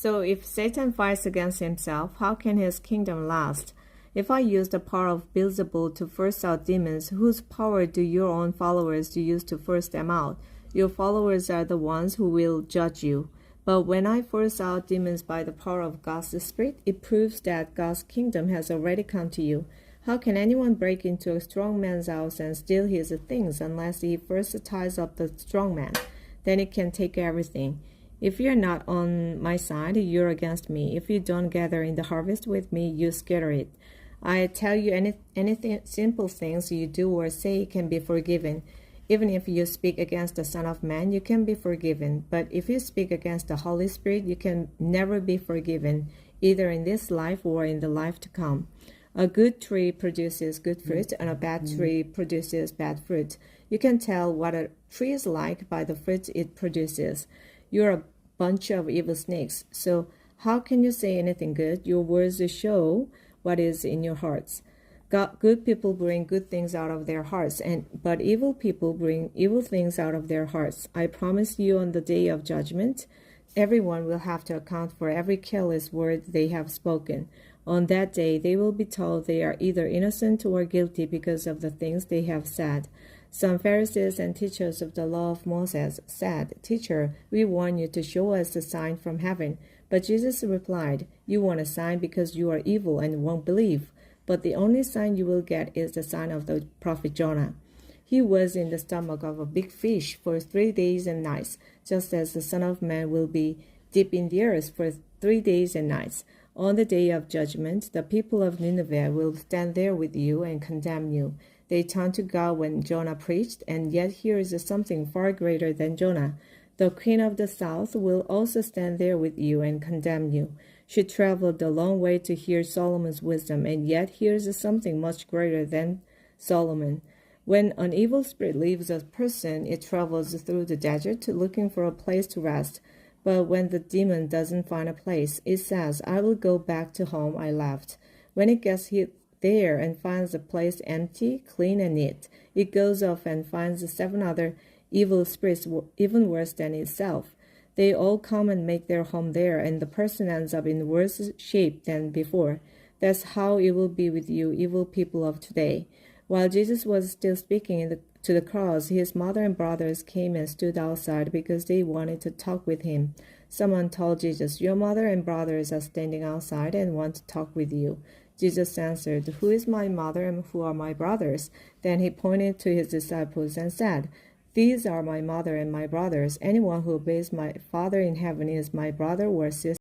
So if Satan fights against himself, how can his kingdom last? If I use the power of Beelzebul to force out demons, whose power do your own followers use to force them out? Your followers are the ones who will judge you. But when I force out demons by the power of God's Spirit, it proves that God's kingdom has already come to you. How can anyone break into a strong man's house and steal his things unless he first ties up the strong man? Then he can take everything. If you're not on my side, you're against me. If you don't gather in the harvest with me, you scatter it. I tell you, anything simple things you do or say can be forgiven. Even if you speak against the Son of Man, you can be forgiven. But if you speak against the Holy Spirit, you can never be forgiven, either in this life or in the life to come. A good tree produces good fruit, and a bad tree produces bad fruit. You can tell what a tree is like by the fruit it produces. You're a bunch of evil snakes, so how can you say anything good? Your words show what is in your hearts. Good people bring good things out of their hearts, but evil people bring evil things out of their hearts. I promise you, on the day of judgment, everyone will have to account for every careless word they have spoken. On that day, they will be told they are either innocent or guilty because of the things they have said. Some Pharisees and teachers of the law of Moses said, "Teacher, we want you to show us a sign from heaven." But Jesus replied, "You want a sign because you are evil and won't believe. But the only sign you will get is the sign of the prophet Jonah. He was in the stomach of a big fish for 3 days and nights, just as the Son of Man will be deep in the earth for 3 days and nights. On the day of judgment, the people of Nineveh will stand there with you and condemn you. They turned to God when Jonah preached, and yet here is something far greater than Jonah. The queen of the south will also stand there with you and condemn you. She traveled a long way to hear Solomon's wisdom, and yet here is something much greater than Solomon. When an evil spirit leaves a person, it travels through the desert looking for a place to rest. But when the demon doesn't find a place, it says, "I will go back to home I left." When it gets there and finds the place empty, clean, and neat, it goes off and finds 7 other evil spirits even worse than itself. They all come and make their home there, and the person ends up in worse shape than before. That's how it will be with you evil people of today. While Jesus was still speaking to the crowds, his mother and brothers came and stood outside because they wanted to talk with him. Someone told Jesus, "Your mother and brothers are standing outside and want to talk with you." Jesus answered, "Who is my mother and who are my brothers?" Then he pointed to his disciples and said, "These are my mother and my brothers. Anyone who obeys my Father in heaven is my brother or sister."